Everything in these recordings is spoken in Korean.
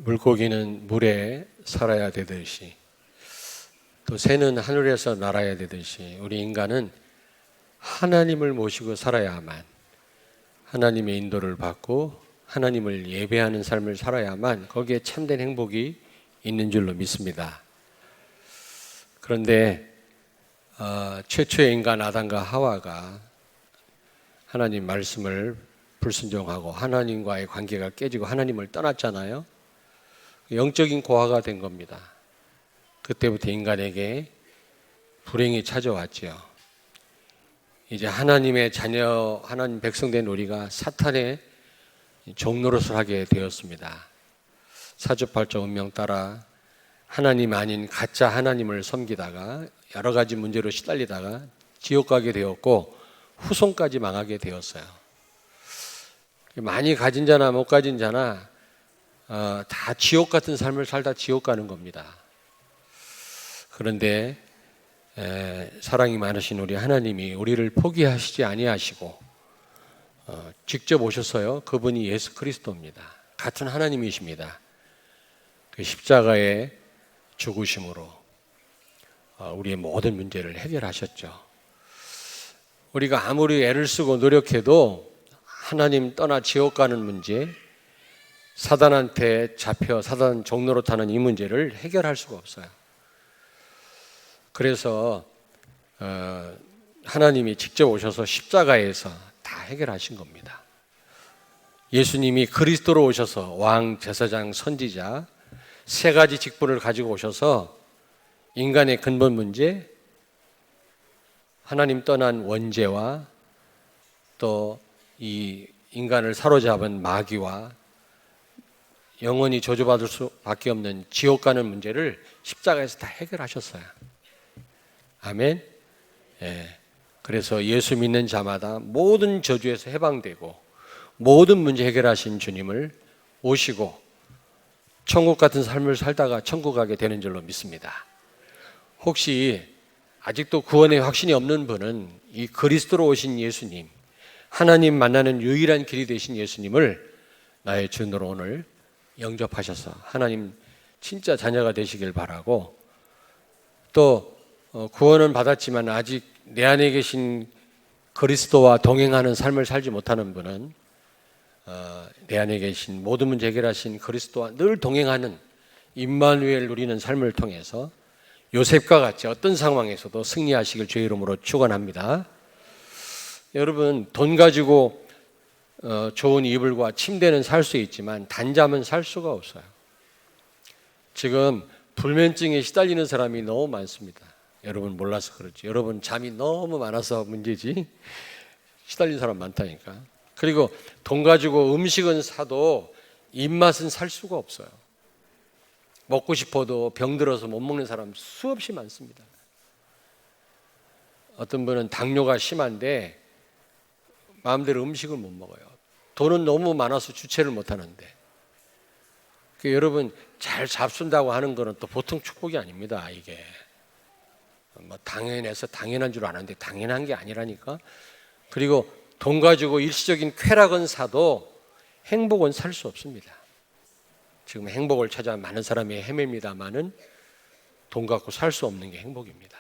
물고기는 물에 살아야 되듯이 또 새는 하늘에서 날아야 되듯이 우리 인간은 하나님을 모시고 살아야만, 하나님의 인도를 받고 하나님을 예배하는 삶을 살아야만 거기에 참된 행복이 있는 줄로 믿습니다. 그런데 최초의 인간 아담과 하와가 하나님 말씀을 불순종하고 하나님과의 관계가 깨지고 하나님을 떠났잖아요. 영적인 고아가 된 겁니다. 그때부터 인간에게 불행이 찾아왔죠. 이제 하나님의 자녀, 하나님 백성된 우리가 사탄의 종노릇을 하게 되었습니다. 사주팔자 운명 따라 하나님 아닌 가짜 하나님을 섬기다가 여러 가지 문제로 시달리다가 지옥 가게 되었고 후손까지 망하게 되었어요. 많이 가진 자나 못 가진 자나 다 지옥 같은 삶을 살다 지옥 가는 겁니다. 그런데 사랑이 많으신 우리 하나님이 우리를 포기하시지 아니하시고 직접 오셨어요. 그분이 예수 그리스도입니다. 같은 하나님이십니다. 그 십자가의 죽으심으로 우리의 모든 문제를 해결하셨죠. 우리가 아무리 애를 쓰고 노력해도 하나님 떠나 지옥 가는 문제, 사단한테 잡혀 사단 종로로 타는 이 문제를 해결할 수가 없어요. 그래서 하나님이 직접 오셔서 십자가에서 다 해결하신 겁니다. 예수님이 그리스도로 오셔서 왕, 제사장, 선지자 세 가지 직분을 가지고 오셔서 인간의 근본 문제, 하나님 떠난 원죄와 또 이 인간을 사로잡은 마귀와 영원히 저주받을 수밖에 없는 지옥 가는 문제를 십자가에서 다 해결하셨어요. 아멘. 그래서 예수 믿는 자마다 모든 저주에서 해방되고 모든 문제 해결하신 주님을 오시고 천국 같은 삶을 살다가 천국 가게 되는 줄로 믿습니다. 혹시 아직도 구원의 확신이 없는 분은 이 그리스도로 오신 예수님, 하나님 만나는 유일한 길이 되신 예수님을 나의 주로 오늘 영접하셔서 하나님 진짜 자녀가 되시길 바라고, 또 구원은 받았지만 아직 내 안에 계신 그리스도와 동행하는 삶을 살지 못하는 분은 내 안에 계신 모든 문제 해결하신 그리스도와 늘 동행하는 임마누엘 누리는 삶을 통해서 요셉과 같이 어떤 상황에서도 승리하시길 주의 이름으로 축원합니다. 여러분, 돈 가지고 좋은 이불과 침대는 살 수 있지만 단잠은 살 수가 없어요. 지금 불면증에 시달리는 사람이 너무 많습니다. 여러분 몰라서 그렇지. 여러분 잠이 너무 많아서 문제지. 시달린 사람 많다니까. 그리고 돈 가지고 음식은 사도 입맛은 살 수가 없어요. 먹고 싶어도 병들어서 못 먹는 사람 수없이 많습니다. 어떤 분은 당뇨가 심한데 마음대로 음식을 못 먹어요. 돈은 너무 많아서 주체를 못 하는데. 여러분 잘 잡순다고 하는 거는 또 보통 축복이 아닙니다. 이게 뭐 당연해서 당연한 줄 아는데 당연한 게 아니라니까. 그리고 돈 가지고 일시적인 쾌락은 사도 행복은 살 수 없습니다. 지금 행복을 찾아 많은 사람이 헤맵니다마는 돈 갖고 살 수 없는 게 행복입니다.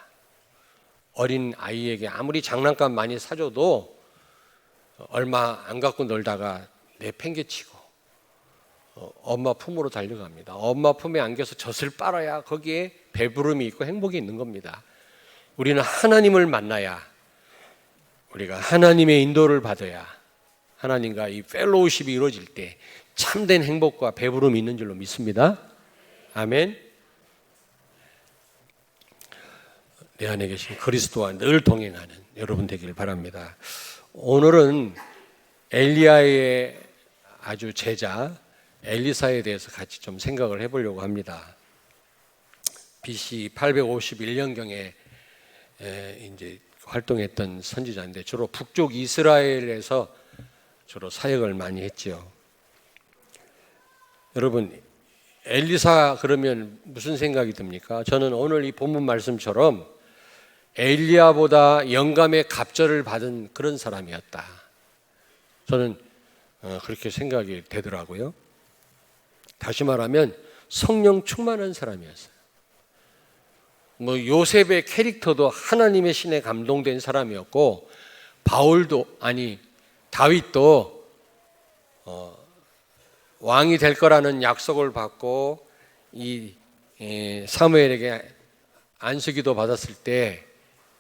어린 아이에게 아무리 장난감 많이 사줘도 얼마 안 갖고 놀다가 내팽개치고 엄마 품으로 달려갑니다. 엄마 품에 안겨서 젖을 빨아야 거기에 배부름이 있고 행복이 있는 겁니다. 우리는 하나님을 만나야, 우리가 하나님의 인도를 받아야 하나님과 이 펠로우십이 이루어질 때 참된 행복과 배부름이 있는 줄로 믿습니다. 아멘. 내 안에 계신 그리스도와 늘 동행하는 여러분 되길 바랍니다. 오늘은 엘리야의 아주 제자 엘리사에 대해서 같이 좀 생각을 해보려고 합니다. BC 851년경에 이제 활동했던 선지자인데 주로 북쪽 이스라엘에서 주로 사역을 많이 했지요. 여러분 엘리사 그러면 무슨 생각이 듭니까? 저는 오늘 이 본문 말씀처럼 엘리야보다 영감의 갑절을 받은 그런 사람이었다. 저는 그렇게 생각이 되더라고요. 다시 말하면 성령 충만한 사람이었어요. 요셉의 캐릭터도 하나님의 신에 감동된 사람이었고, 다윗도 왕이 될 거라는 약속을 받고 사무엘에게 안수기도 받았을 때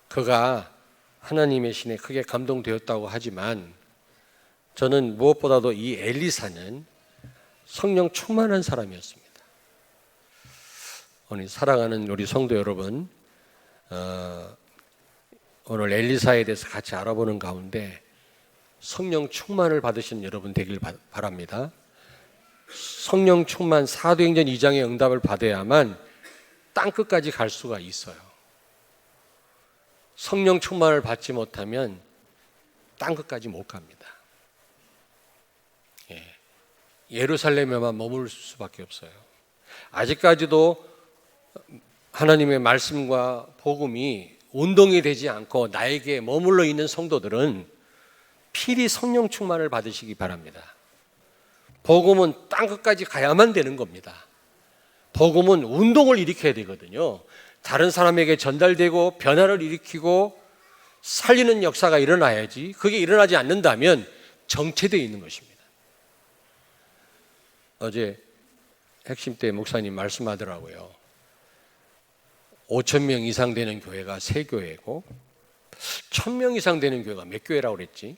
그가 하나님의 신에 크게 감동되었다고 하지만, 저는 무엇보다도 이 엘리사는 성령 충만한 사람이었습니다. 오늘 사랑하는 우리 성도 여러분, 오늘 엘리사에 대해서 같이 알아보는 가운데 성령 충만을 받으신 여러분 되길 바랍니다. 성령 충만, 사도행전 2장의 응답을 받아야만 땅끝까지 갈 수가 있어요. 성령 충만을 받지 못하면 땅끝까지 못 갑니다. 예루살렘에만 머물 수밖에 없어요. 아직까지도 하나님의 말씀과 복음이 운동이 되지 않고 나에게 머물러 있는 성도들은 필히 성령 충만을 받으시기 바랍니다. 복음은 땅끝까지 가야만 되는 겁니다. 복음은 운동을 일으켜야 되거든요. 다른 사람에게 전달되고 변화를 일으키고 살리는 역사가 일어나야지, 그게 일어나지 않는다면 정체되어 있는 것입니다. 어제 핵심 때 목사님 말씀하더라고요. 5,000명 이상 되는 교회가 3교회고 1,000명 이상 되는 교회가 몇 교회라고 그랬지?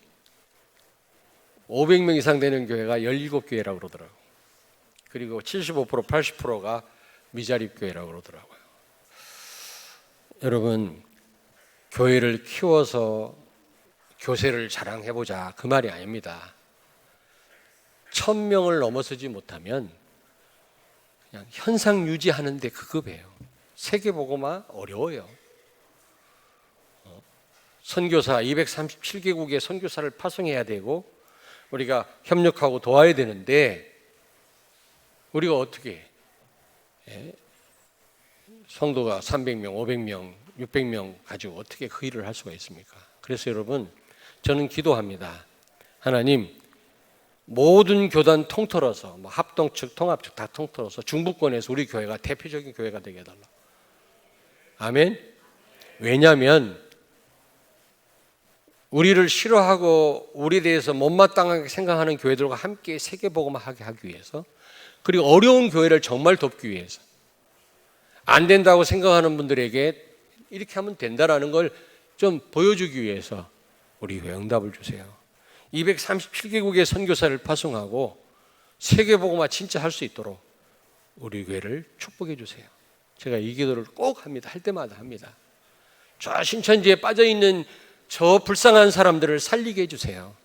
500명 이상 되는 교회가 17교회라고 그러더라고요. 그리고 75%, 80%가 미자립 교회라고 그러더라고요. 여러분, 교회를 키워서 교세를 자랑해보자, 그 말이 아닙니다. 1,000명을 넘어서지 못하면 그냥 현상 유지하는 데 급급해요. 세계복음화 어려워요. 선교사 237개국의 선교사를 파송해야 되고 우리가 협력하고 도와야 되는데 우리가 어떻게 성도가 300명, 500명, 600명 가지고 어떻게 그 일을 할 수가 있습니까? 그래서 여러분, 저는 기도합니다. 하나님, 모든 교단 통틀어서 합동측, 통합측 다 통틀어서 중부권에서 우리 교회가 대표적인 교회가 되게 해달라. 아멘. 왜냐하면 우리를 싫어하고 우리에 대해서 못마땅하게 생각하는 교회들과 함께 세계복음화하게 하기 위해서, 그리고 어려운 교회를 정말 돕기 위해서, 안 된다고 생각하는 분들에게 이렇게 하면 된다라는 걸 좀 보여주기 위해서 우리 교회 응답을 주세요. 237개국의 선교사를 파송하고 세계복음화 진짜 할 수 있도록 우리 교회를 축복해 주세요. 제가 이 기도를 꼭 합니다. 할 때마다 합니다. 저 신천지에 빠져있는 저 불쌍한 사람들을 살리게 해주세요.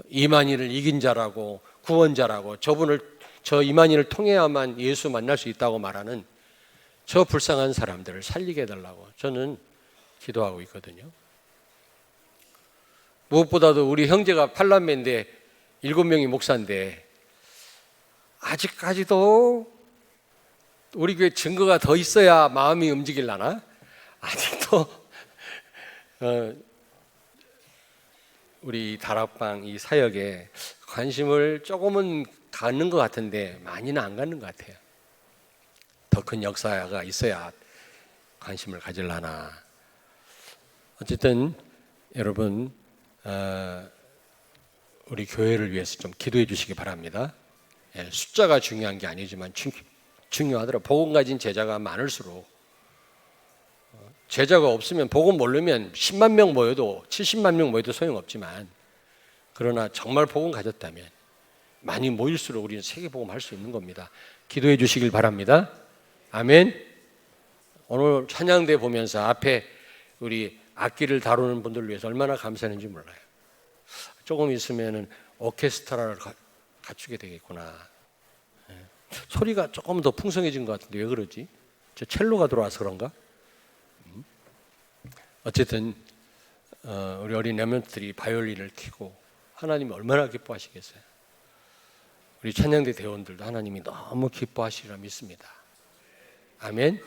이만희를 이긴 자라고 구원자라고 저 이만희를 통해야만 예수 만날 수 있다고 말하는 저 불쌍한 사람들을 살리게 해달라고 저는 기도하고 있거든요. 무엇보다도 우리 형제가 팔남매인데 7명이 목사인데 아직까지도 우리 교회 증거가 더 있어야 마음이 움직일라나? 아직도 우리 다락방 이 사역에 관심을 조금은 갖는 것 같은데 많이는 안 갖는 것 같아요. 더 큰 역사가 있어야 관심을 가질라나. 어쨌든 여러분, 우리 교회를 위해서 좀 기도해 주시기 바랍니다. 숫자가 중요한 게 아니지만 중요하더라고요. 복음 가진 제자가 많을수록, 제자가 없으면 복음 모르면 10만 명 모여도 70만 명 모여도 소용없지만, 그러나 정말 복음 가졌다면 많이 모일수록 우리는 세계복음 할 수 있는 겁니다. 기도해 주시길 바랍니다. 아멘. 오늘 찬양대 보면서 앞에 우리 악기를 다루는 분들을 위해서 얼마나 감사했는지 몰라요. 조금 있으면 오케스트라를 갖추게 되겠구나. 소리가 조금 더 풍성해진 것 같은데 왜 그러지? 저 첼로가 들어와서 그런가? 어쨌든 우리 어린 렘넌트들이 바이올린을 켜고 하나님이 얼마나 기뻐하시겠어요. 우리 찬양대 대원들도 하나님이 너무 기뻐하시리라 믿습니다. 아멘.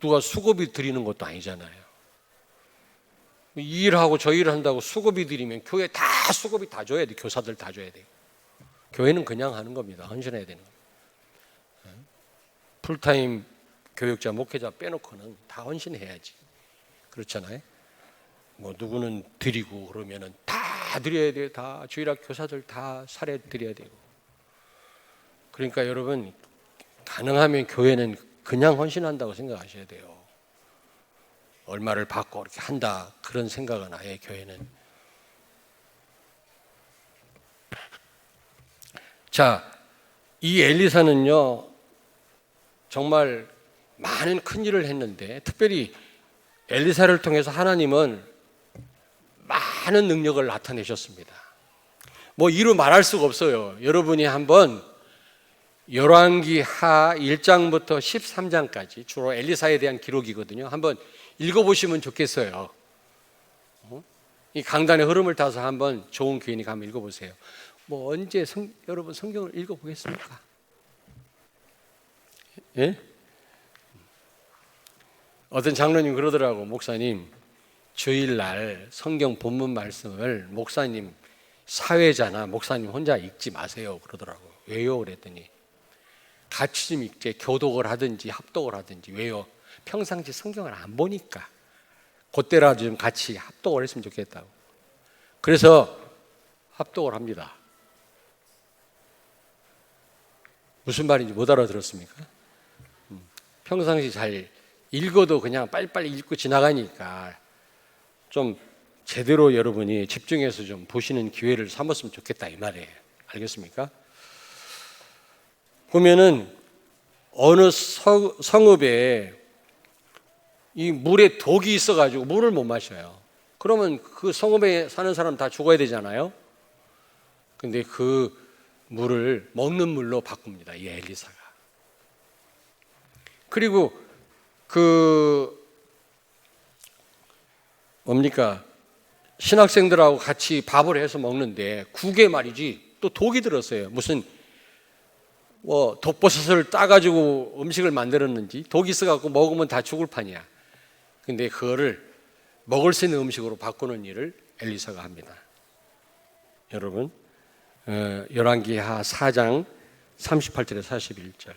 누가 수고비 드리는 것도 아니잖아요. 이 일하고 저 일을 한다고 수고비 드리면 교회 다 수고비 다 줘야 돼. 교사들 다 줘야 돼요. 교회는 그냥 하는 겁니다. 헌신해야 되는 겁니다. 풀타임 교육자, 목회자 빼놓고는 다 헌신해야지. 그렇잖아요. 뭐 누구는 드리고 그러면은 다 드려야 돼요. 다 주일학 교사들 다 사례 드려야 되고. 그러니까 여러분 가능하면 교회는 그냥 헌신한다고 생각하셔야 돼요. 얼마를 받고 이렇게 한다 그런 생각은 아예 교회는. 자, 이 엘리사는요 정말 많은 큰 일을 했는데 특별히 엘리사를 통해서 하나님은 많은 능력을 나타내셨습니다. 뭐 이루 말할 수가 없어요. 여러분이 한번 열왕기 하 1장부터 13장까지 주로 엘리사에 대한 기록이거든요. 한번 읽어보시면 좋겠어요. 이 강단의 흐름을 타서 한번 좋은 기회니까 한번 읽어보세요. 뭐 언제 여러분 성경을 읽어보겠습니까? 예? 어떤 장로님 그러더라고. 목사님 주일날 성경 본문 말씀을 목사님 사회자나 목사님 혼자 읽지 마세요 그러더라고. 왜요? 그랬더니 같이 좀 읽지, 교독을 하든지 합독을 하든지. 왜요? 평상시 성경을 안 보니까. 그때라도 좀 같이 합독을 했으면 좋겠다고. 그래서 합독을 합니다. 무슨 말인지 못 알아들었습니까? 평상시 잘 읽어도 그냥 빨리빨리 읽고 지나가니까 좀 제대로 여러분이 집중해서 좀 보시는 기회를 삼았으면 좋겠다 이 말이에요. 알겠습니까? 보면은 어느 성읍에 이 물에 독이 있어가지고 물을 못 마셔요. 그러면 그 성읍에 사는 사람 다 죽어야 되잖아요. 근데 그 물을 먹는 물로 바꿉니다. 이 엘리사가. 그리고 신학생들하고 같이 밥을 해서 먹는데 국에 말이지 또 독이 들었어요. 무슨 독버섯을 따가지고 음식을 만들었는지 독이 있어갖고 먹으면 다 죽을 판이야. 근데 그거를 먹을 수 있는 음식으로 바꾸는 일을 엘리사가 합니다. 여러분 열왕기하 4장 38절에서 41절.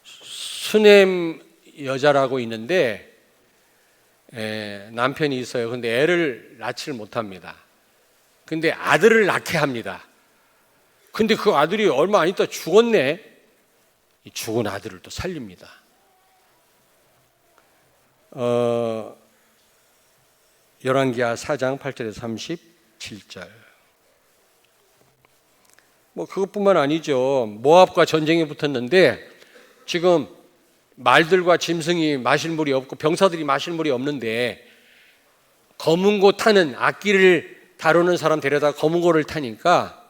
수넴 여자라고 있는데 남편이 있어요. 근데 애를 낳지를 못합니다. 근데 아들을 낳게 합니다. 근데 그 아들이 얼마 안 있다 죽었네. 이 죽은 아들을 또 살립니다. 열왕기하 4장 8절에서 37절. 뭐 그것뿐만 아니죠. 모압과 전쟁이 붙었는데 지금 말들과 짐승이 마실 물이 없고 병사들이 마실 물이 없는데 검은 고 타는 악기를 다루는 사람 데려다 검은 고를 타니까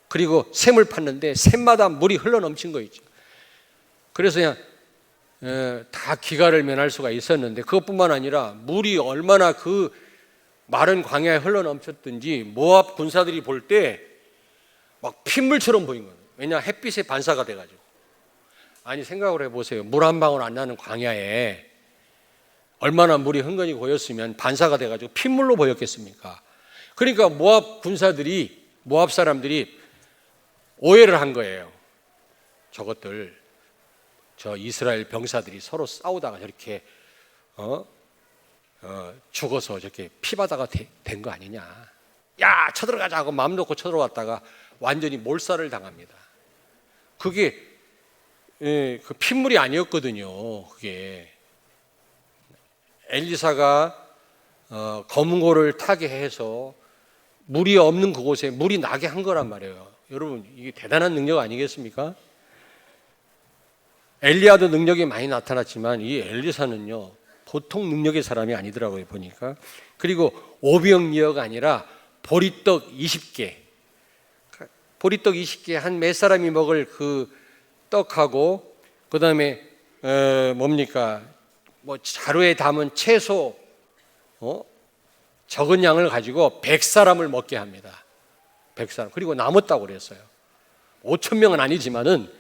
그리고 샘을 팠는데 샘마다 물이 흘러넘친 거 있죠. 그래서 그냥 다 기가를 면할 수가 있었는데 그것뿐만 아니라 물이 얼마나 그 마른 광야에 흘러넘쳤든지 모압 군사들이 볼 때 막 핏물처럼 보인 거예요. 왜냐 햇빛에 반사가 돼가지고. 아니 생각을 해보세요. 물 한 방울 안 나는 광야에 얼마나 물이 흥건히 고였으면 반사가 돼가지고 핏물로 보였겠습니까? 그러니까 모압 사람들이 오해를 한 거예요. 저것들 저 이스라엘 병사들이 서로 싸우다가 저렇게 죽어서 저렇게 피바다가 된 거 아니냐. 야 쳐들어가자 하고 마음 놓고 쳐들어왔다가 완전히 몰살을 당합니다. 그게 그 핏물이 아니었거든요. 그게 엘리사가 검은 고를 타게 해서 물이 없는 그곳에 물이 나게 한 거란 말이에요. 여러분 이게 대단한 능력 아니겠습니까? 엘리야도 능력이 많이 나타났지만 이 엘리사는요 보통 능력의 사람이 아니더라고요 보니까. 그리고 오병이어가 아니라 보리떡 20개 한 몇 사람이 먹을 그 떡하고 그 다음에 뭐 자루에 담은 채소 적은 양을 가지고 100사람을 먹게 합니다. 100사람. 그리고 남았다고 그랬어요. 5,000명은 아니지만은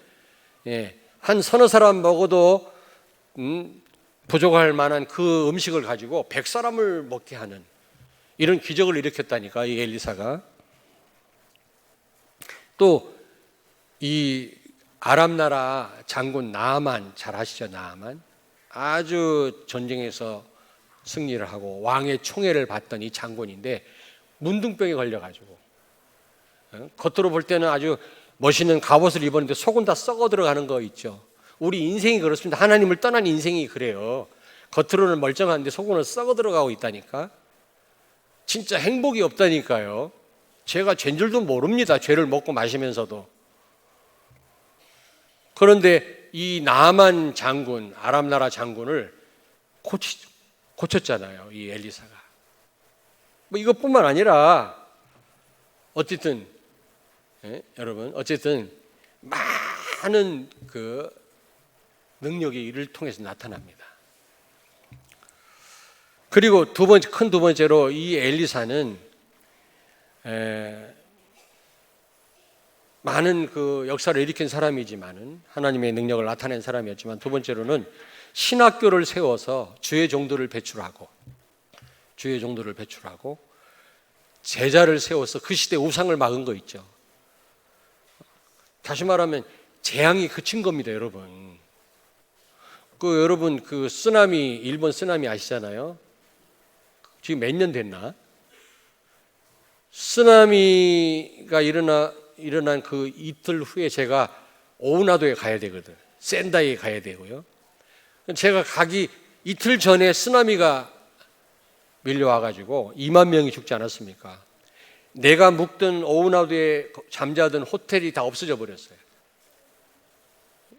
한 서너 사람 먹어도 부족할 만한 그 음식을 가지고 100사람을 먹게 하는 이런 기적을 일으켰다니까 이 엘리사가. 또 이 아람 나라 장군 나아만, 잘 아시죠? 나아만 아주 전쟁에서 승리를 하고 왕의 총애를 받던 이 장군인데 문둥병에 걸려가지고 겉으로 볼 때는 아주 멋있는 갑옷을 입었는데 속은 다 썩어 들어가는 거 있죠. 우리 인생이 그렇습니다. 하나님을 떠난 인생이 그래요. 겉으로는 멀쩡한데 속은 썩어 들어가고 있다니까. 진짜 행복이 없다니까요. 제가 죄인 줄도 모릅니다. 죄를 먹고 마시면서도. 그런데 이 나아만 장군, 아람 나라 장군을 고쳤잖아요. 이 엘리사가. 뭐 이것뿐만 아니라 어쨌든 여러분 어쨌든 많은 그 능력이 이를 통해서 나타납니다. 그리고 큰 두 번째로 이 엘리사는 많은 그 역사를 일으킨 사람이지만은 하나님의 능력을 나타낸 사람이었지만 두 번째로는 신학교를 세워서 주의 종들을 배출하고 제자를 세워서 그 시대 우상을 막은 거 있죠. 다시 말하면 재앙이 그친 겁니다, 여러분. 여러분 그 쓰나미, 일본 쓰나미 아시잖아요. 지금 몇 년 됐나? 쓰나미가 일어난 그 이틀 후에 제가 오우나도에 가야 되거든. 센다이에 가야 되고요. 제가 가기 이틀 전에 쓰나미가 밀려와가지고 2만 명이 죽지 않았습니까? 내가 묵던 오우나도에 잠자던 호텔이 다 없어져 버렸어요.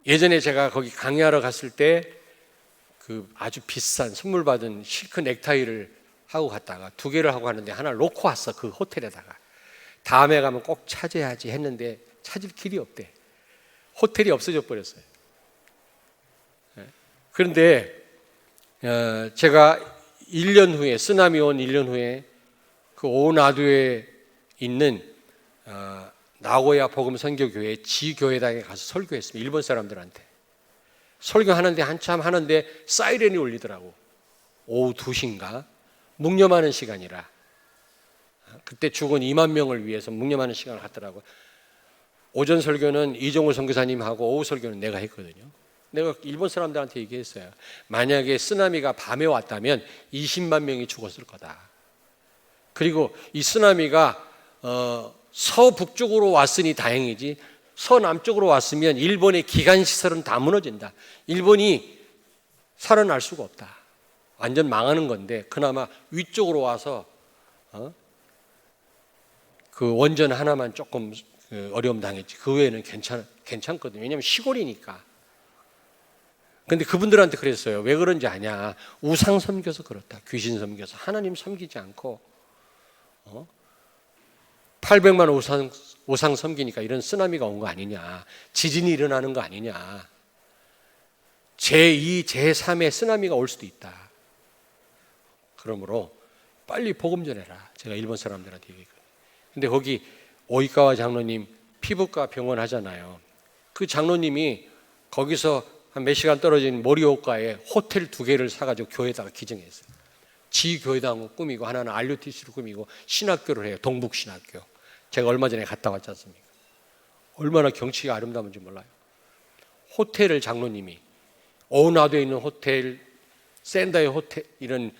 예전에 제가 거기 강의하러 갔을 때 그 아주 비싼 선물 받은 실크 넥타이를 하고 갔다가 2개를 하고 갔는데 하나를 놓고 왔어. 그 호텔에다가. 다음에 가면 꼭 찾아야지 했는데 찾을 길이 없대. 호텔이 없어져 버렸어요. 그런데 제가 1년 후에, 쓰나미 온 1년 후에 그 오나두에 있는 나고야 복음 선교교회 지교회당에 가서 설교했습니다. 일본 사람들한테. 설교하는데 한참 하는데 사이렌이 울리더라고. 오후 2시인가? 묵념하는 시간이라. 그때 죽은 2만 명을 위해서 묵념하는 시간을 갖더라고요. 오전 설교는 이종우 선교사님하고 오후 설교는 내가 했거든요. 내가 일본 사람들한테 얘기했어요. 만약에 쓰나미가 밤에 왔다면 20만 명이 죽었을 거다. 그리고 이 쓰나미가 서북쪽으로 왔으니 다행이지 서남쪽으로 왔으면 일본의 기관시설은 다 무너진다. 일본이 살아날 수가 없다. 완전 망하는 건데 그나마 위쪽으로 와서 그 원전 하나만 조금 어려움 당했지. 그 외에는 괜찮거든요. 왜냐하면 시골이니까. 근데 그분들한테 그랬어요. 왜 그런지 아냐. 우상 섬겨서 그렇다. 귀신 섬겨서. 하나님 섬기지 않고 800만 우상 섬기니까 이런 쓰나미가 온 거 아니냐. 지진이 일어나는 거 아니냐. 제2, 제3의 쓰나미가 올 수도 있다. 그러므로 빨리 복음 전해라. 제가 일본 사람들한테 얘기했거든요. 근데 거기 오이카와 장로님 피부과 병원 하잖아요. 그 장로님이 거기서 한 몇 시간 떨어진 모리오카에 호텔 2개를 사가지고 교회에다가 기증했어요. 지교회당을 꾸미고 하나는 RUTC를 꾸미고 신학교를 해요. 동북신학교. 제가 얼마 전에 갔다 왔지 않습니까? 얼마나 경치가 아름다운지 몰라요. 호텔을 장로님이 오나도에 있는 호텔, 센다이 호텔 이런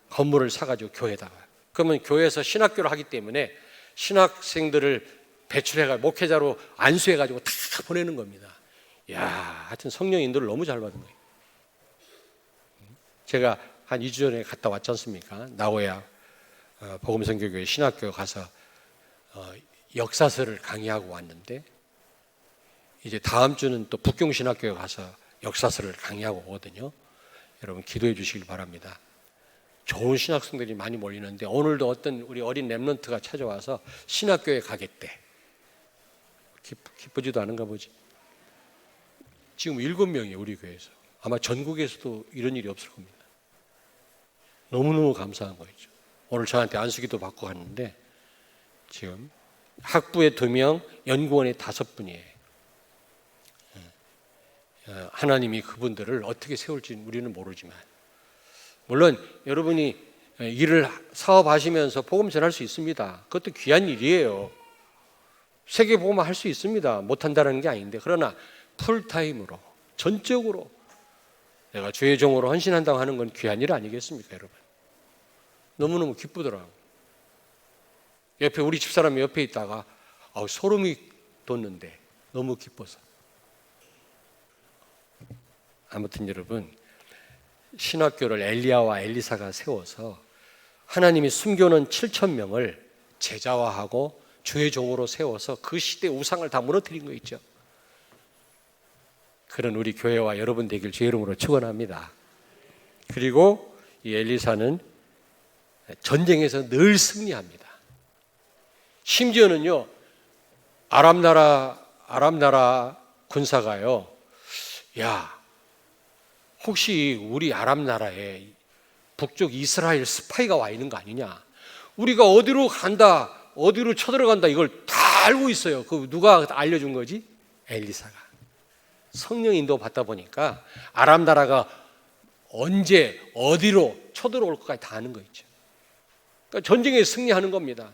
건물을 사가지고 교회에다가. 그러면 교회에서 신학교를 하기 때문에 신학생들을 배출해가지고 목회자로 안수해가지고 다 보내는 겁니다. 야, 하여튼 성령 인도를 너무 잘 받은 거예요. 제가 한 2주 전에 갔다 왔지 않습니까? 나고야 복음선교교회 신학교 가서 역사서를 강의하고 왔는데 이제 다음 주는 또 북경신학교에 가서 역사서를 강의하고 오거든요. 여러분 기도해 주시길 바랍니다. 좋은 신학생들이 많이 몰리는데 오늘도 어떤 우리 어린 랩런트가 찾아와서 신학교에 가겠대. 기쁘지도 않은가 보지. 지금 7명이에요. 우리 교회에서. 아마 전국에서도 이런 일이 없을 겁니다. 너무너무 감사한 거죠. 오늘 저한테 안수기도 받고 갔는데 지금 학부에 2명, 연구원에 5분이에요. 하나님이 그분들을 어떻게 세울지 우리는 모르지만 물론 여러분이 일을 사업하시면서 복음 전할 수 있습니다. 그것도 귀한 일이에요. 세계복음화 할 수 있습니다. 못한다는 게 아닌데, 그러나 풀타임으로, 전적으로 내가 주의 종으로 헌신한다고 하는 건 귀한 일 아니겠습니까, 여러분? 너무너무 기쁘더라고요. 옆에 우리 집사람이 옆에 있다가 소름이 돋는데 너무 기뻐서. 아무튼 여러분, 신학교를 엘리야와 엘리사가 세워서 하나님이 숨겨놓은 7,000명을 제자화하고 주의 종으로 세워서 그 시대 우상을 다 무너뜨린 거 있죠. 그런 우리 교회와 여러분 되길 주의 이름으로 축원합니다. 그리고 이 엘리사는 전쟁에서 늘 승리합니다. 심지어는요, 아람 나라 군사가요, 야, 혹시 우리 아람 나라에 북쪽 이스라엘 스파이가 와 있는 거 아니냐? 우리가 어디로 간다, 어디로 쳐들어간다, 이걸 다 알고 있어요. 그 누가 알려준 거지? 엘리사가. 성령 인도 받다 보니까 아람 나라가 언제 어디로 쳐들어올 것까지 다 아는 거 있죠. 그러니까 전쟁에 승리하는 겁니다.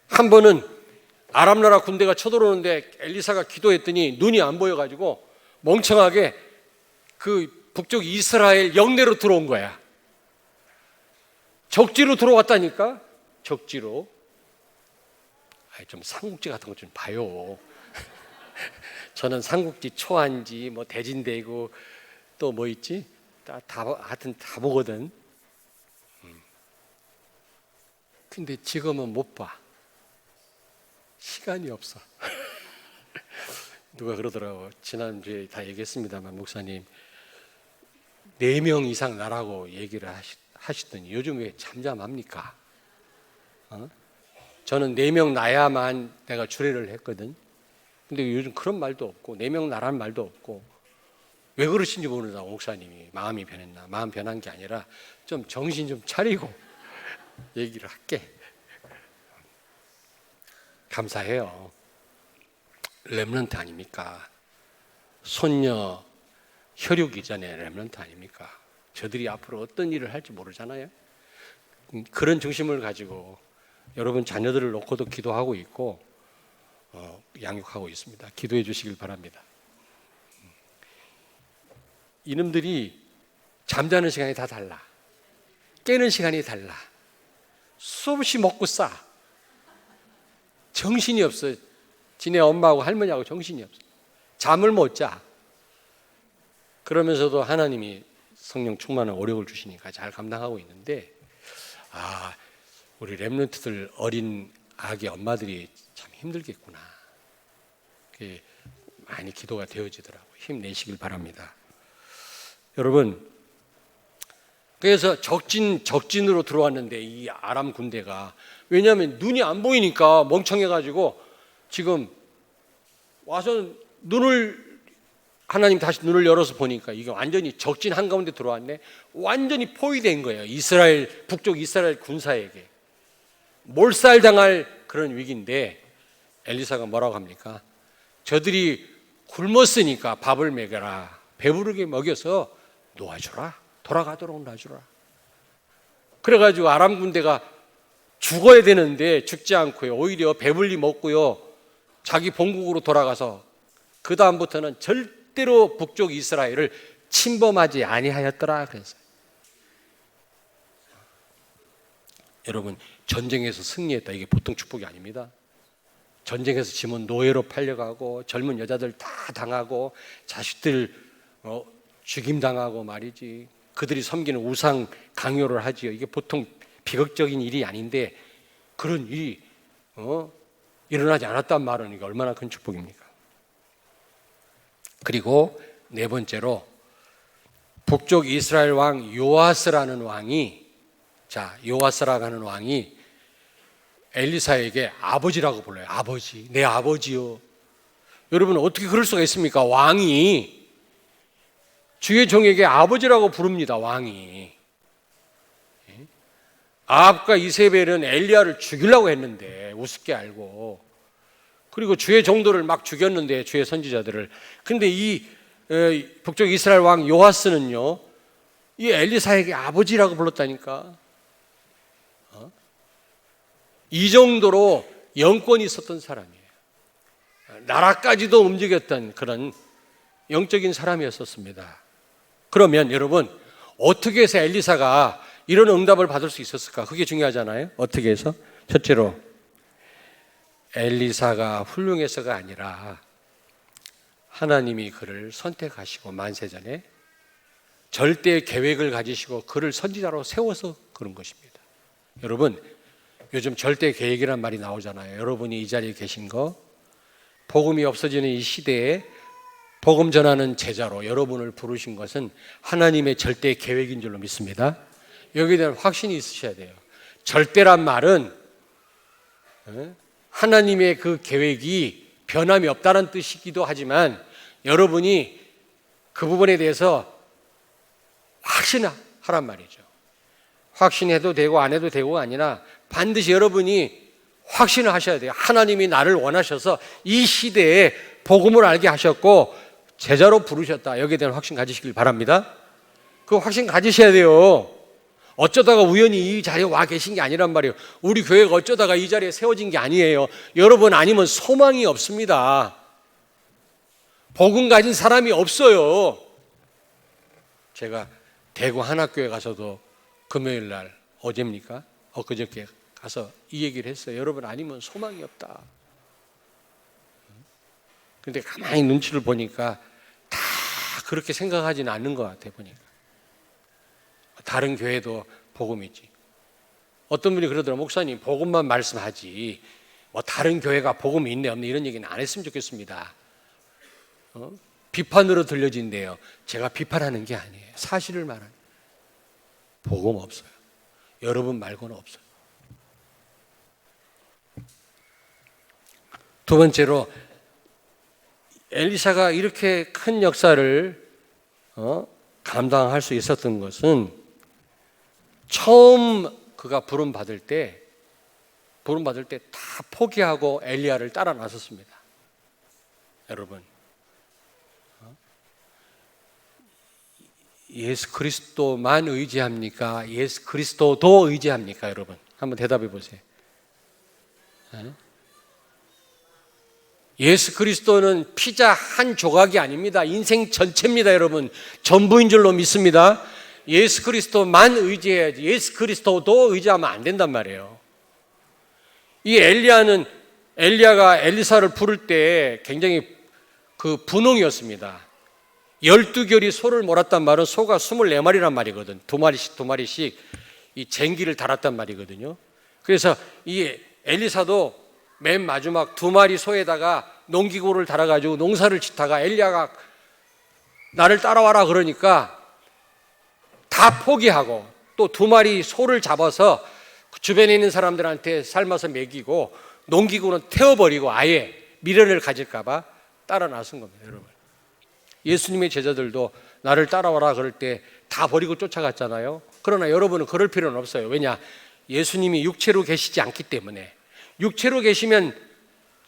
한 번은 아람 나라 군대가 쳐들어오는데 엘리사가 기도했더니 눈이 안 보여가지고 멍청하게 그 북쪽 이스라엘 영내로 들어온 거야. 적지로 들어왔다니까. 적지로. 좀 삼국지 같은 거 좀 봐요. 저는 삼국지 초안지, 뭐 대진대고 또 뭐 있지? 하여튼 다 보거든. 근데 지금은 못 봐. 시간이 없어. 누가 그러더라고. 지난주에 다 얘기했습니다만, 목사님 4명 이상 나라고 얘기를 하시더니 요즘 왜 잠잠합니까? 저는 4명 나야만 내가 주례를 했거든. 근데 요즘 그런 말도 없고 4명 나라는 말도 없고, 왜 그러신지 모르다. 목사님이 마음이 변했나? 마음 변한 게 아니라 좀 정신 좀 차리고 얘기를 할게. 감사해요. 렘넌트 아닙니까? 손녀 혈육 이전에 렘넌트 아닙니까? 저들이 앞으로 어떤 일을 할지 모르잖아요. 그런 중심을 가지고 여러분 자녀들을 놓고도 기도하고 있고 양육하고 있습니다. 기도해 주시길 바랍니다. 이놈들이 잠자는 시간이 다 달라. 깨는 시간이 달라. 수없이 먹고 싸. 정신이 없어. 지네 엄마하고 할머니하고 정신이 없어. 잠을 못 자. 그러면서도 하나님이 성령 충만한 오력을 주시니까 잘 감당하고 있는데, 우리 렘넌트들 어린 아기 엄마들이 참 힘들겠구나. 그게 많이 기도가 되어지더라고요. 힘내시길 바랍니다. 여러분, 그래서 적진으로 들어왔는데 이 아람 군대가, 왜냐하면 눈이 안 보이니까 멍청해가지고 지금 와서 하나님 다시 눈을 열어서 보니까 이게 완전히 적진 한가운데 들어왔네. 완전히 포위된 거예요. 북쪽 이스라엘 군사에게 몰살당할 그런 위기인데, 엘리사가 뭐라고 합니까? 저들이 굶었으니까 밥을 먹여라. 배부르게 먹여서 놓아주라. 돌아가도록 놔주라. 그래가지고 아람 군대가 죽어야 되는데 죽지 않고요, 오히려 배불리 먹고요, 자기 본국으로 돌아가서 그 다음부터는 절대로 북쪽 이스라엘을 침범하지 아니하였더라. 그래서 여러분, 전쟁에서 승리했다, 이게 보통 축복이 아닙니다. 전쟁에서 지면 노예로 팔려가고 젊은 여자들 다 당하고 자식들 죽임당하고 말이지. 그들이 섬기는 우상 강요를 하지요. 이게 보통 비극적인 일이 아닌데 그런 일이 일어나지 않았단 말은 이게 얼마나 큰 축복입니까? 그리고 네 번째로 북쪽 이스라엘 왕 요아스라는 왕이, 요아스라고 하는 왕이 엘리사에게 아버지라고 불러요. 아버지, 내 아버지요. 여러분, 어떻게 그럴 수가 있습니까? 왕이 주의 종에게 아버지라고 부릅니다. 왕이. 아합과 이세벨은 엘리야를 죽이려고 했는데 우습게 알고, 그리고 주의 종들을 막 죽였는데, 주의 선지자들을. 근데 이 북쪽 이스라엘 왕 요아스는요, 이 엘리사에게 아버지라고 불렀다니까. 이 정도로 영권이 있었던 사람이에요. 나라까지도 움직였던 그런 영적인 사람이었었습니다. 그러면 여러분, 어떻게 해서 엘리사가 이런 응답을 받을 수 있었을까? 그게 중요하잖아요. 어떻게 해서? 첫째로, 엘리사가 훌륭해서가 아니라 하나님이 그를 선택하시고 만세전에 절대 계획을 가지시고 그를 선지자로 세워서 그런 것입니다. 여러분, 요즘 절대 계획이란 말이 나오잖아요. 여러분이 이 자리에 계신 거, 복음이 없어지는 이 시대에 복음 전하는 제자로 여러분을 부르신 것은 하나님의 절대 계획인 줄로 믿습니다. 여기에 대한 확신이 있으셔야 돼요. 절대란 말은 하나님의 그 계획이 변함이 없다는 뜻이기도 하지만 여러분이 그 부분에 대해서 확신하란 말이죠. 확신해도 되고 안 해도 되고가 아니라 반드시 여러분이 확신을 하셔야 돼요. 하나님이 나를 원하셔서 이 시대에 복음을 알게 하셨고 제자로 부르셨다. 여기에 대한 확신 가지시길 바랍니다. 그 확신 가지셔야 돼요. 어쩌다가 우연히 이 자리에 와 계신 게 아니란 말이에요. 우리 교회가 어쩌다가 이 자리에 세워진 게 아니에요. 여러분 아니면 소망이 없습니다. 복음 가진 사람이 없어요. 제가 대구 한학교에 가서도 금요일 날, 어제입니까? 엊그저께 가서 이 얘기를 했어요. 여러분 아니면 소망이 없다. 그런데 가만히 눈치를 보니까 다 그렇게 생각하지는 않는 것 같아요. 보니까 다른 교회도 복음이지. 어떤 분이 그러더라고요. 목사님 복음만 말씀하지 뭐 다른 교회가 복음이 있네 없네 이런 얘기는 안 했으면 좋겠습니다. 비판으로 들려진대요. 제가 비판하는 게 아니에요. 사실을 말하는 복음 없어요. 여러분 말고는 없어요. 두 번째로 엘리사가 이렇게 큰 역사를 감당할 수 있었던 것은 처음 그가 부름 받을 때 다 포기하고 엘리야를 따라 나섰습니다. 여러분, 예수 그리스도만 의지합니까? 예수 그리스도도 의지합니까? 여러분, 한번 대답해 보세요. 예수 그리스도는 피자 한 조각이 아닙니다. 인생 전체입니다. 여러분, 전부인 줄로 믿습니다. 예수 그리스도만 의지해야지 예수 그리스도도 의지하면 안 된단 말이에요. 이 엘리야가 엘리사를 부를 때 굉장히 그 분홍이었습니다. 12결이 소를 몰았단 말은 소가 24마리란 말이거든. 두 마리씩 이 쟁기를 달았단 말이거든요. 그래서 이 엘리사도 맨 마지막 2마리 소에다가 농기구를 달아가지고 농사를 짓다가 엘리야가 나를 따라와라 그러니까 다 포기하고 또 2마리 소를 잡아서 주변에 있는 사람들한테 삶아서 먹이고 농기구는 태워버리고 아예 미련을 가질까봐 따라 나선 겁니다. 여러분, 예수님의 제자들도 나를 따라와라 그럴 때 다 버리고 쫓아갔잖아요. 그러나 여러분은 그럴 필요는 없어요. 왜냐? 예수님이 육체로 계시지 않기 때문에. 육체로 계시면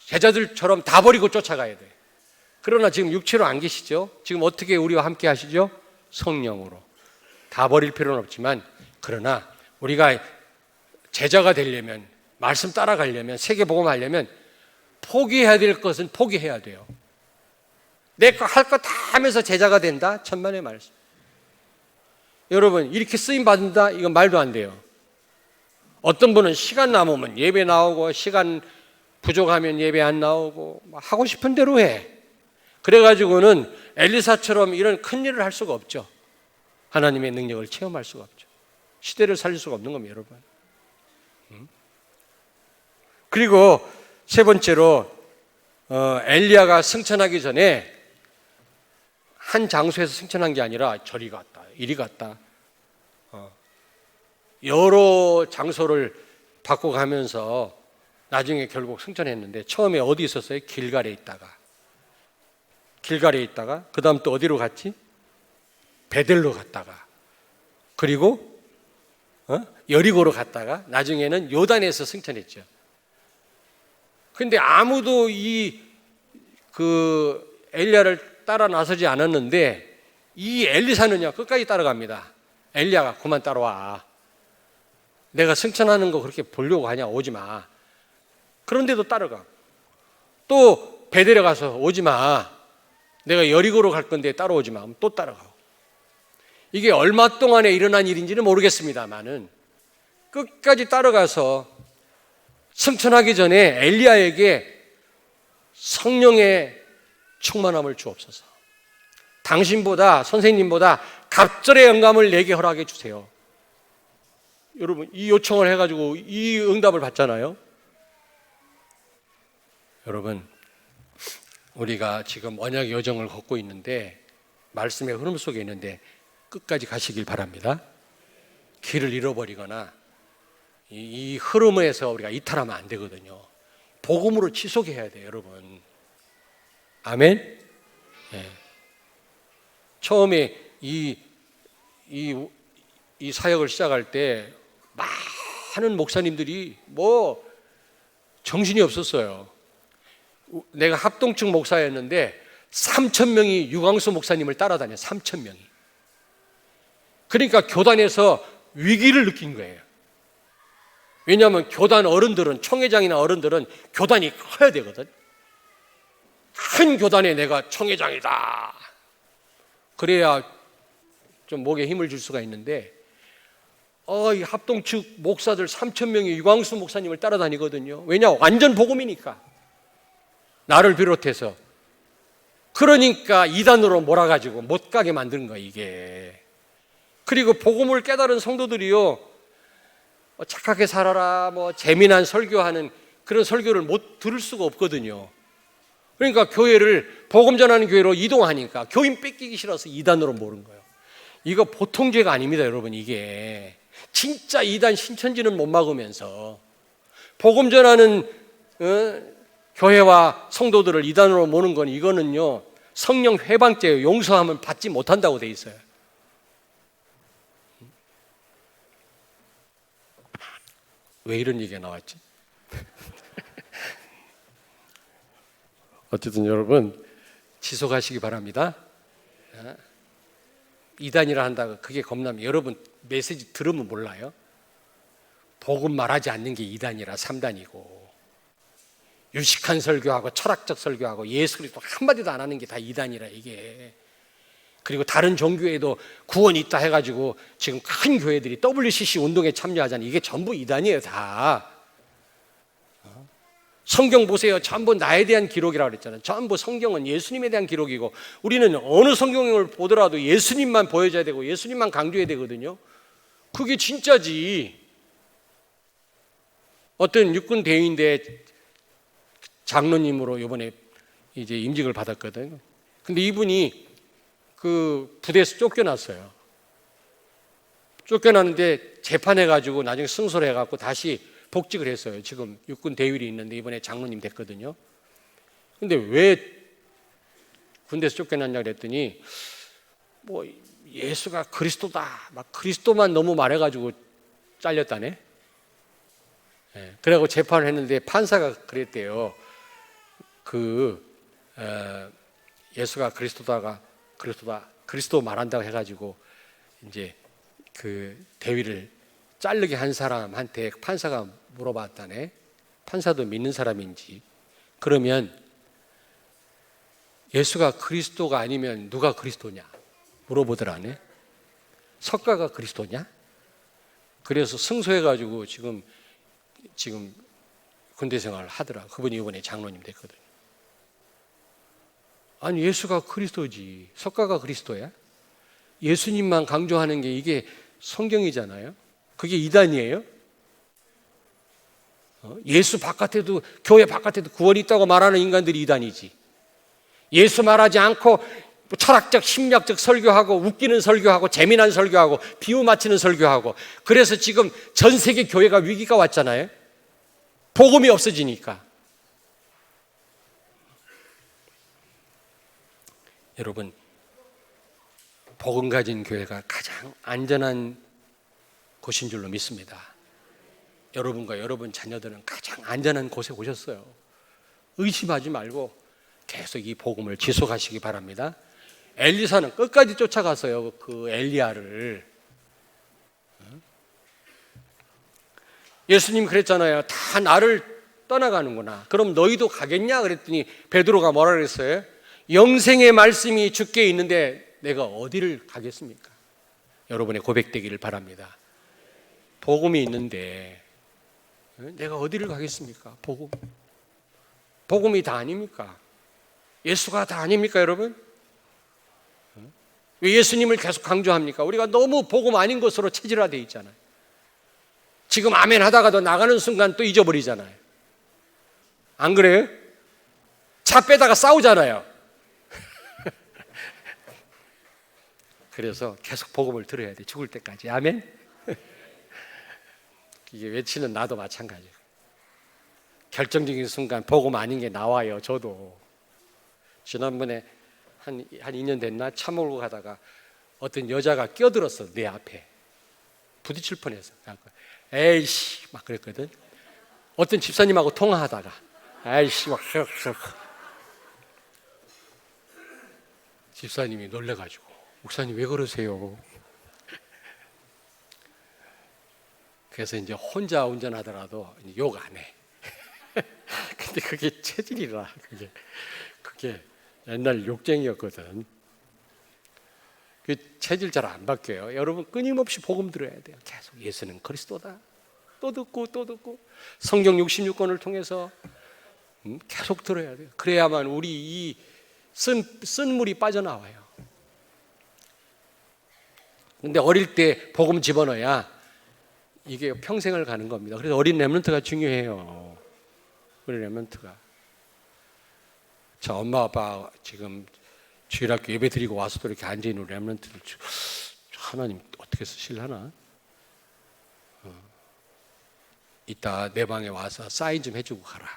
제자들처럼 다 버리고 쫓아가야 돼. 그러나 지금 육체로 안 계시죠? 지금 어떻게 우리와 함께 하시죠? 성령으로. 다 버릴 필요는 없지만 그러나 우리가 제자가 되려면, 말씀 따라가려면, 세계복음하려면 포기해야 될 것은 포기해야 돼요. 내 거 할 거 다 하면서 제자가 된다? 천만의 말씀. 여러분, 이렇게 쓰임 받는다? 이건 말도 안 돼요. 어떤 분은 시간 남으면 예배 나오고 시간 부족하면 예배 안 나오고 하고 싶은 대로 해. 그래가지고는 엘리사처럼 이런 큰 일을 할 수가 없죠. 하나님의 능력을 체험할 수가 없죠. 시대를 살릴 수가 없는 겁니다, 여러분. 그리고 세 번째로 엘리야가 승천하기 전에 한 장소에서 승천한 게 아니라 저리 갔다 이리 갔다 여러 장소를 바꿔가면서 나중에 결국 승천했는데 처음에 어디 있었어요? 길갈에 있다가 그 다음 또 어디로 갔지? 베델로 갔다가 그리고 여리고로 갔다가 나중에는 요단에서 승천했죠. 근데 아무도 엘리야를 따라 나서지 않았는데 이 엘리사는요 끝까지 따라갑니다. 엘리야가 그만 따라와. 내가 승천하는 거 그렇게 보려고 하냐? 오지 마. 그런데도 따라가. 또 베델에 가서 오지 마. 내가 여리고로 갈 건데 따라오지 마. 또 따라가고. 이게 얼마 동안에 일어난 일인지는 모르겠습니다만은 끝까지 따라가서 승천하기 전에 엘리야에게 성령의 충만함을 주옵소서. 당신보다, 선생님보다 갑절의 영감을 내게 허락해 주세요. 여러분, 이 요청을 해가지고 이 응답을 받잖아요. 여러분, 우리가 지금 언약 여정을 걷고 있는데, 말씀의 흐름 속에 있는데 끝까지 가시길 바랍니다. 길을 잃어버리거나 이 흐름에서 우리가 이탈하면 안 되거든요. 복음으로 지속해야 돼요, 여러분. 아멘. 네. 처음에 이 사역을 시작할 때 많은 목사님들이 뭐 정신이 없었어요. 내가 합동층 목사였는데 3,000명이 유광수 목사님을 따라다녀. 3,000명이. 그러니까 교단에서 위기를 느낀 거예요. 왜냐하면 교단 어른들은, 총회장이나 어른들은 교단이 커야 되거든. 큰 교단에 내가 총회장이다. 그래야 좀 목에 힘을 줄 수가 있는데, 이 합동측 목사들 3,000명이 유광수 목사님을 따라다니거든요. 왜냐? 완전 복음이니까. 나를 비롯해서. 그러니까 이단으로 몰아가지고 못 가게 만드는 거야, 이게. 그리고 복음을 깨달은 성도들이요, 착하게 살아라, 재미난 설교하는 그런 설교를 못 들을 수가 없거든요. 그러니까 교회를, 복음 전하는 교회로 이동하니까 교인 뺏기기 싫어서 이단으로 모른 거예요. 이거 보통 죄가 아닙니다, 여러분. 이게 진짜 이단 신천지는 못 막으면서 복음 전하는 교회와 성도들을 이단으로 모는 건, 이거는요 성령 회방죄예요. 용서함을 받지 못한다고 돼 있어요. 왜 이런 얘기가 나왔지? 어쨌든 여러분, 지속하시기 바랍니다. 이단이라 한다고 그게 겁나면, 여러분 메시지 들으면 몰라요? 복음 말하지 않는 게 이단이라 3단이고, 유식한 설교하고 철학적 설교하고 예수 그리스도 한마디도 안 하는 게 다 이단이라, 이게. 그리고 다른 종교에도 구원이 있다 해가지고 지금 큰 교회들이 WCC 운동에 참여하잖아요. 이게 전부 이단이에요, 다. 성경 보세요. 전부 나에 대한 기록이라고 그랬잖아요. 전부 성경은 예수님에 대한 기록이고, 우리는 어느 성경을 보더라도 예수님만 보여줘야 되고 예수님만 강조해야 되거든요. 그게 진짜지. 어떤 육군 대위인데 장로님으로 이번에 이제 임직을 받았거든요. 근데 이분이 그 부대에서 쫓겨났어요. 쫓겨났는데 재판해가지고 나중에 승소를 해갖고 다시 복직을 했어요. 지금 육군 대위로 있는데 이번에 장로님 됐거든요. 근데 왜 군대에서 쫓겨났냐 그랬더니, 예수가 그리스도다, 막 그리스도만 너무 말해가지고 잘렸다네. 그래갖고 재판을 했는데 판사가 그랬대요. 예수가 그리스도 말한다고 해가지고 이제 그 대위를 자르게 한 사람한테 판사가 물어봤다네. 판사도 믿는 사람인지. 그러면 예수가 그리스도가 아니면 누가 그리스도냐 물어보더라네. 석가가 그리스도냐? 그래서 승소해가지고 지금 군대 생활을 하더라. 그분이 이번에 장로님 됐거든요. 아니, 예수가 그리스도지 석가가 그리스도야? 예수님만 강조하는 게 이게 성경이잖아요. 그게 이단이에요? 예수 바깥에도, 교회 바깥에도 구원이 있다고 말하는 인간들이 이단이지. 예수 말하지 않고 철학적, 심리학적 설교하고, 웃기는 설교하고, 재미난 설교하고, 비유 맞히는 설교하고. 그래서 지금 전 세계 교회가 위기가 왔잖아요. 복음이 없어지니까. 여러분, 복음 가진 교회가 가장 안전한 곳인 줄로 믿습니다. 여러분과 여러분 자녀들은 가장 안전한 곳에 오셨어요. 의심하지 말고 계속 이 복음을 지속하시기 바랍니다. 엘리사는 끝까지 쫓아갔어요. 그 엘리야를. 예수님 그랬잖아요. 다 나를 떠나가는구나. 그럼 너희도 가겠냐? 그랬더니 베드로가 뭐라 그랬어요? 영생의 말씀이 주께 있는데 내가 어디를 가겠습니까? 여러분의 고백되기를 바랍니다. 복음이 있는데 내가 어디를 가겠습니까? 복음이 다 아닙니까? 예수가 다 아닙니까, 여러분? 왜 예수님을 계속 강조합니까? 우리가 너무 복음 아닌 것으로 체질화되어 있잖아요. 지금 아멘 하다가도 나가는 순간 또 잊어버리잖아요. 안 그래요? 차 빼다가 싸우잖아요. 그래서 계속 복음을 들어야 돼, 죽을 때까지. 아멘? 이게 외치는 나도 마찬가지예요. 결정적인 순간 복음 아닌 게 나와요. 저도 지난번에 한 2년 됐나 차 몰고 가다가 어떤 여자가 끼어들었어. 내 앞에 부딪힐 뻔해서 에이씨 막 그랬거든. 어떤 집사님하고 통화하다가 에이씨 막 집사님이 놀래가지고 목사님 왜 그러세요? 그래서 이제 혼자 운전하더라도 욕 안 해. 근데 그게 체질이라 그게 옛날 욕쟁이였거든. 그 체질 잘 안 바뀌어요. 여러분 끊임없이 복음 들어야 돼요. 계속 예수는 그리스도다. 또 듣고 성경 66권을 통해서 계속 들어야 돼요. 그래야만 우리 이 쓴 물이 빠져나와요. 근데 어릴 때 복음 집어넣어야 이게 평생을 가는 겁니다. 그래서 어린 렘넌트가 중요해요. 어린 렘넌트가. 자, 엄마 아빠 지금 주일학교 예배 드리고 와서도 이렇게 앉아있는 렘넌트들 하나님 어떻게 쓰실려나? 이따 내 방에 와서 사인 좀 해주고 가라.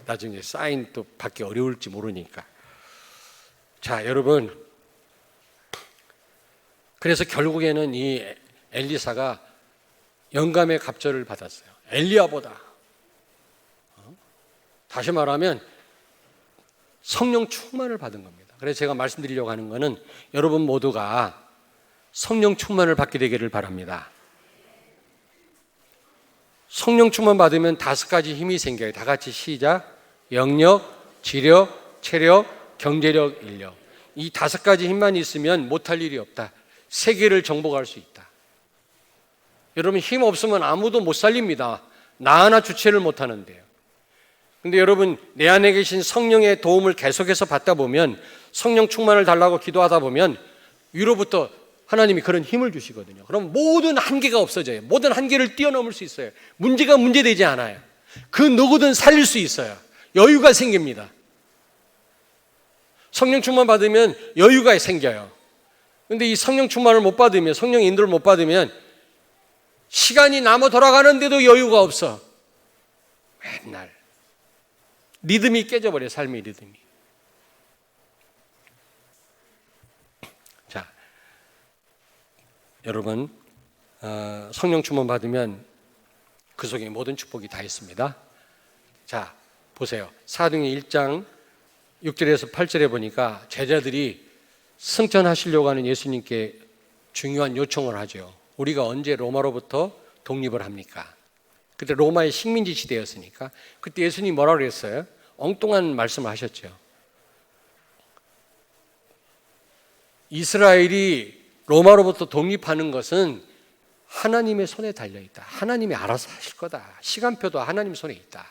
나중에 사인 또 받기 어려울지 모르니까. 자, 여러분, 그래서 결국에는 이 엘리사가 영감의 갑절을 받았어요. 엘리야보다. 다시 말하면 성령 충만을 받은 겁니다. 그래서 제가 말씀드리려고 하는 것은 여러분 모두가 성령 충만을 받게 되기를 바랍니다. 성령 충만 받으면 5가지 힘이 생겨요. 다 같이 시작. 영력, 지력, 체력, 경제력, 인력. 이 5가지 힘만 있으면 못할 일이 없다. 세계를 정복할 수 있다. 여러분 힘 없으면 아무도 못 살립니다. 나 하나 주체를 못 하는데요. 근데 여러분 내 안에 계신 성령의 도움을 계속해서 받다 보면, 성령 충만을 달라고 기도하다 보면 위로부터 하나님이 그런 힘을 주시거든요. 그럼 모든 한계가 없어져요. 모든 한계를 뛰어넘을 수 있어요. 문제가 문제되지 않아요. 그 누구든 살릴 수 있어요. 여유가 생깁니다. 성령 충만 받으면 여유가 생겨요. 근데 이 성령 충만을 못 받으면, 성령 인도를 못 받으면 시간이 남아 돌아가는데도 여유가 없어. 맨날 리듬이 깨져버려요. 삶의 리듬이. 자, 여러분 성령 충만 받으면 그 속에 모든 축복이 다 있습니다. 자, 보세요. 사도행전 1장 6절에서 8절에 보니까 제자들이 승천하시려고 하는 예수님께 중요한 요청을 하죠. 우리가 언제 로마로부터 독립을 합니까? 그때 로마의 식민지 시대였으니까. 그때 예수님이 뭐라고 그랬어요? 엉뚱한 말씀을 하셨죠. 이스라엘이 로마로부터 독립하는 것은 하나님의 손에 달려있다. 하나님이 알아서 하실 거다. 시간표도 하나님 손에 있다.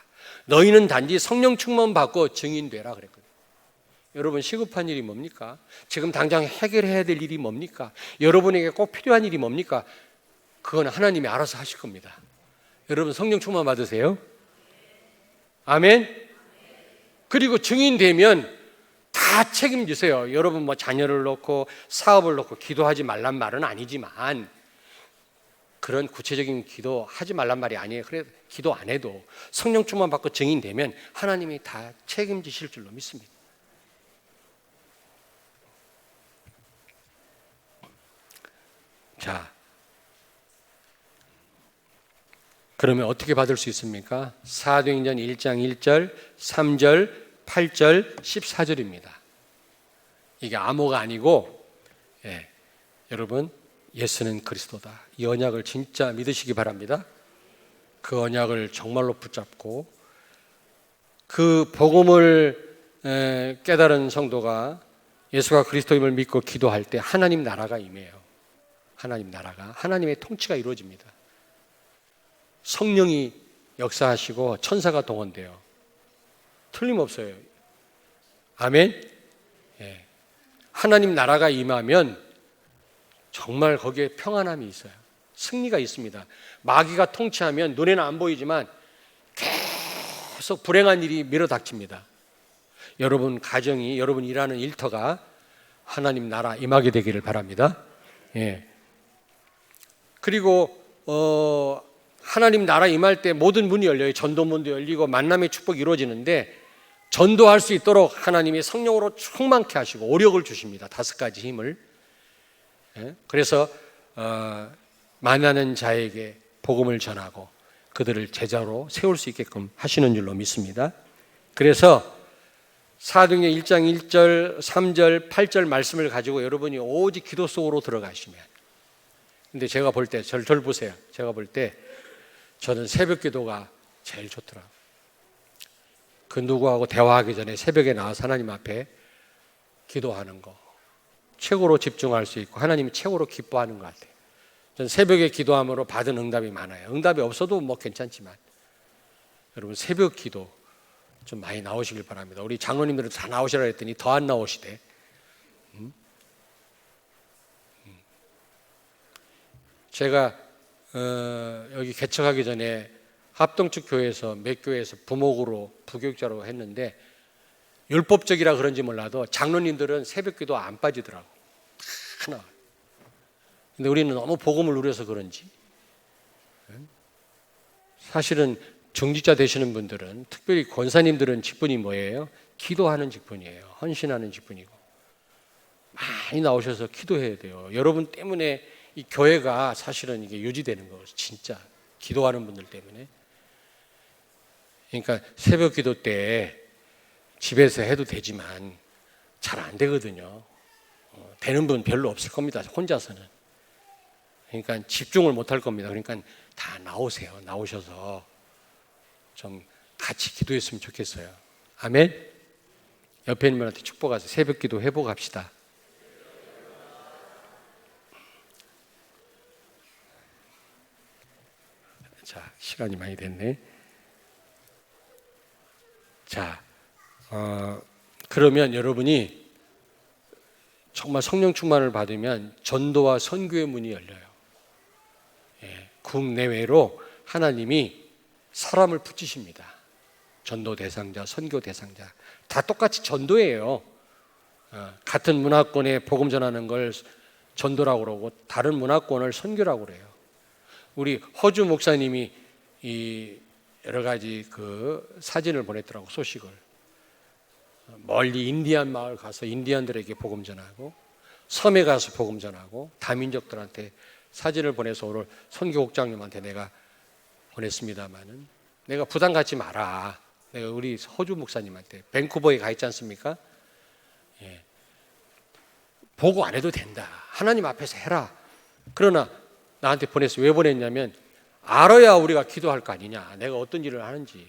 너희는 단지 성령 충만 받고 증인되라 그랬거든요. 여러분 시급한 일이 뭡니까? 지금 당장 해결해야 될 일이 뭡니까? 여러분에게 꼭 필요한 일이 뭡니까? 그건 하나님이 알아서 하실 겁니다. 여러분 성령 충만 받으세요? 아멘? 그리고 증인되면 다 책임지세요. 여러분 뭐 자녀를 놓고 사업을 놓고 기도하지 말란 말은 아니지만, 그런 구체적인 기도 하지 말란 말이 아니에요. 그래 기도 안 해도 성령 충만 받고 증인되면 하나님이 다 책임지실 줄로 믿습니다. 자, 그러면 어떻게 받을 수 있습니까? 사도행전 1장 1절, 3절, 8절, 14절입니다. 이게 암호가 아니고, 여러분 예수는 그리스도다. 이 언약을 진짜 믿으시기 바랍니다. 그 언약을 정말로 붙잡고 그 복음을 깨달은 성도가 예수가 그리스도임을 믿고 기도할 때 하나님 나라가 임해요. 하나님 나라가, 하나님의 통치가 이루어집니다. 성령이 역사하시고 천사가 동원돼요. 틀림없어요. 아멘. 예. 하나님 나라가 임하면 정말 거기에 평안함이 있어요. 승리가 있습니다. 마귀가 통치하면 눈에는 안 보이지만 계속 불행한 일이 밀어닥칩니다. 여러분 가정이, 여러분 일하는 일터가 하나님 나라 임하게 되기를 바랍니다. 예. 그리고 하나님 나라 임할 때 모든 문이 열려요. 전도문도 열리고 만남의 축복이 이루어지는데 전도할 수 있도록 하나님이 성령으로 충만케 하시고 오력을 주십니다. 5가지 힘을. 예. 그래서 만나는 자에게 복음을 전하고 그들을 제자로 세울 수 있게끔 하시는 줄로 믿습니다. 그래서 사도행전 1장 1절, 3절, 8절 말씀을 가지고 여러분이 오직 기도 속으로 들어가시면, 근데 제가 볼 때, 저를 보세요. 제가 볼 때 저는 새벽 기도가 제일 좋더라고요. 그 누구하고 대화하기 전에 새벽에 나와서 하나님 앞에 기도하는 거 최고로 집중할 수 있고 하나님이 최고로 기뻐하는 것 같아요. 저는 새벽에 기도함으로 받은 응답이 많아요. 응답이 없어도 뭐 괜찮지만 여러분 새벽 기도 좀 많이 나오시길 바랍니다. 우리 장로님들은 다 나오시라 했더니 더 안 나오시대. 제가 여기 개척하기 전에 합동측 교회에서 몇 교회에서 부목으로 부교육자로 했는데 율법적이라 그런지 몰라도 장로님들은 새벽기도 안 빠지더라고. 하나. 근데 우리는 너무 복음을 누려서 그런지 사실은 중직자 되시는 분들은, 특별히 권사님들은 직분이 뭐예요? 기도하는 직분이에요. 헌신하는 직분이고 많이 나오셔서 기도해야 돼요. 여러분 때문에 이 교회가 사실은 이게 유지되는 거예요. 진짜 기도하는 분들 때문에. 그러니까 새벽 기도 때 집에서 해도 되지만 잘 안 되거든요. 되는 분 별로 없을 겁니다. 혼자서는. 그러니까 집중을 못 할 겁니다. 그러니까 다 나오세요. 나오셔서 좀 같이 기도했으면 좋겠어요. 아멘. 옆에 있는 분한테 축복하세요. 새벽 기도 해보고 합시다. 자, 시간이 많이 됐네. 자, 그러면 여러분이 정말 성령 충만을 받으면 전도와 선교의 문이 열려요. 예, 국내외로 하나님이 사람을 붙이십니다. 전도 대상자, 선교 대상자 다 똑같이 전도예요. 같은 문화권에 복음 전하는 걸 전도라고 그러고 다른 문화권을 선교라고 그래요. 우리 허주 목사님이 이 여러 가지 그 사진을 보냈더라고, 소식을. 멀리 인디안 마을 가서 인디안들에게 복음 전하고 섬에 가서 복음 전하고 다민족들한테 사진을 보내서 오늘 선교국장님한테 내가 보냈습니다마는 내가 부담 갖지 마라. 내가 우리 허주 목사님한테 밴쿠버에 가 있지 않습니까? 예. 보고 안 해도 된다. 하나님 앞에서 해라. 그러나 나한테 보냈어요. 왜 보냈냐면 알아야 우리가 기도할 거 아니냐. 내가 어떤 일을 하는지.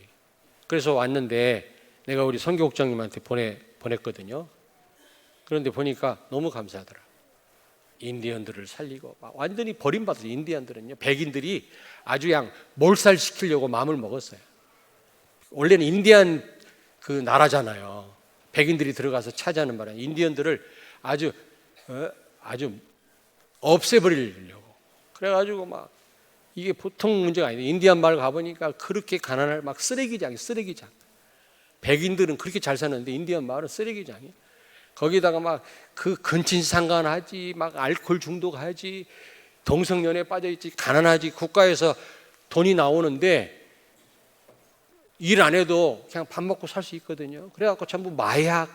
그래서 왔는데 내가 우리 선교국장님한테 보냈거든요. 그런데 보니까 너무 감사하더라. 인디언들을 살리고 완전히 버림받았어요. 인디언들은요. 백인들이 아주 그냥 몰살시키려고 마음을 먹었어요. 원래는 인디안 그 나라잖아요. 백인들이 들어가서 차지하는 바람에 인디언들을 아주 없애버리려고. 그래가지고 막 이게 보통 문제가 아닌데 인디안 마을 가보니까 그렇게 가난할 막 쓰레기장. 백인들은 그렇게 잘 사는데 인디안 마을은 쓰레기장이에요. 거기다가 막 그 근친상간하지, 막 알코올 중독하지, 동성연애에 빠져있지, 가난하지. 국가에서 돈이 나오는데 일 안 해도 그냥 밥 먹고 살 수 있거든요. 그래갖고 전부 마약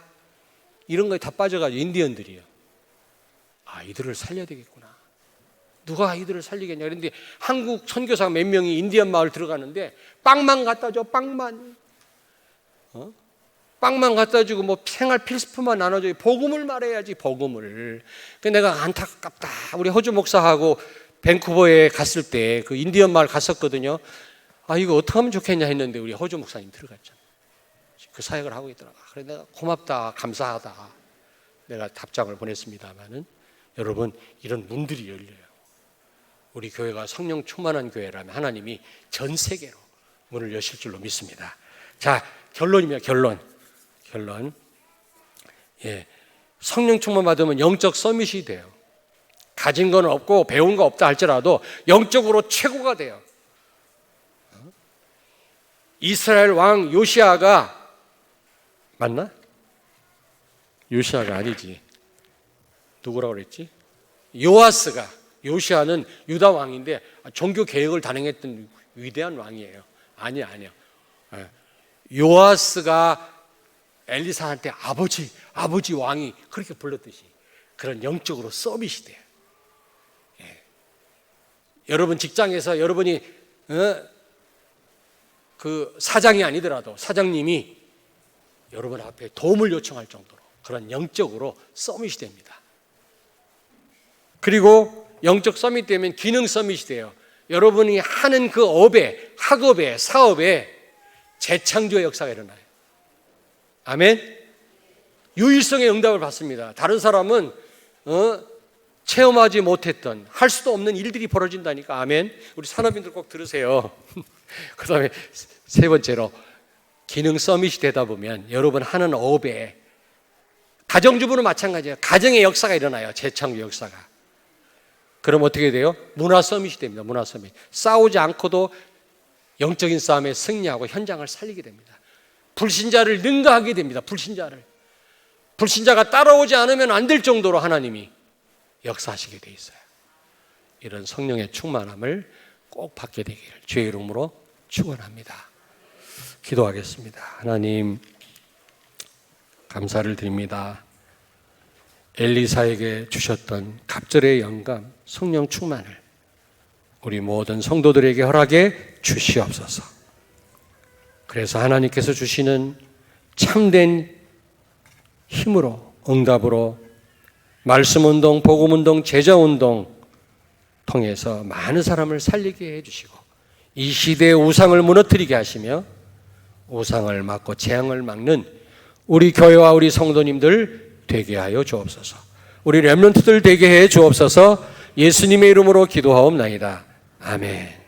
이런 거에 다 빠져가지고 인디언들이에요. 아, 이들을 살려야 되겠구나. 누가 이들을 살리겠냐. 그런데 한국 선교사 몇 명이 인디언 마을 들어가는데 빵만 갖다 줘. 빵만 갖다 주고 뭐 생활 필수품만 나눠줘요. 복음을 말해야지, 복음을. 그 내가 안타깝다. 우리 호주 목사하고 밴쿠버에 갔을 때 그 인디언 마을 갔었거든요. 이거 어떻게 하면 좋겠냐 했는데 우리 허주 목사님 들어갔잖아요. 그 사역을 하고 있더라고요. 그래 내가 고맙다, 감사하다. 내가 답장을 보냈습니다마는 여러분, 이런 문들이 열려요. 우리 교회가 성령 충만한 교회라면 하나님이 전 세계로 문을 여실 줄로 믿습니다. 자, 결론입니다. 결론. 예, 성령 충만 받으면 영적 서밋이 돼요. 가진 건 없고 배운 거 없다 할지라도 영적으로 최고가 돼요. 이스라엘 왕 요시아가 맞나? 요시아가 아니지. 누구라고 그랬지? 요아스가, 요시아는 유다 왕인데 종교 개혁을 단행했던 위대한 왕이에요. 아니요. 요아스가 엘리사한테 아버지 왕이 그렇게 불렀듯이 그런 영적으로 서밋이 돼요. 예. 여러분 직장에서 여러분이 그 사장이 아니더라도 사장님이 여러분 앞에 도움을 요청할 정도로 그런 영적으로 서밋이 됩니다. 그리고 영적 서밋 되면 기능 서밋이 돼요. 여러분이 하는 그 업에, 학업에, 사업에 재창조의 역사가 일어나요. 아멘. 유일성의 응답을 받습니다. 다른 사람은 체험하지 못했던, 할 수도 없는 일들이 벌어진다니까. 아멘. 우리 산업인들 꼭 들으세요. 그 다음에 세 번째로, 기능 서밋이 되다 보면 여러분 하는 업에, 가정주부는 마찬가지예요. 가정의 역사가 일어나요. 재창조 역사가. 그럼 어떻게 돼요? 문화 서밋이 됩니다. 문화 서밋. 싸우지 않고도 영적인 싸움에 승리하고 현장을 살리게 됩니다. 불신자를 능가하게 됩니다. 불신자가 따라오지 않으면 안 될 정도로 하나님이 역사하시게 돼 있어요. 이런 성령의 충만함을 꼭 받게 되기를 주의 이름으로 축원합니다. 기도하겠습니다. 하나님, 감사를 드립니다. 엘리사에게 주셨던 갑절의 영감, 성령 충만을 우리 모든 성도들에게 허락해 주시옵소서. 그래서 하나님께서 주시는 참된 힘으로, 응답으로 말씀운동, 복음운동, 제자운동 통해서 많은 사람을 살리게 해주시고 이 시대의 우상을 무너뜨리게 하시며 우상을 막고 재앙을 막는 우리 교회와 우리 성도님들 되게 하여 주옵소서. 우리 렘넌트들 되게 해 주옵소서. 예수님의 이름으로 기도하옵나이다. 아멘.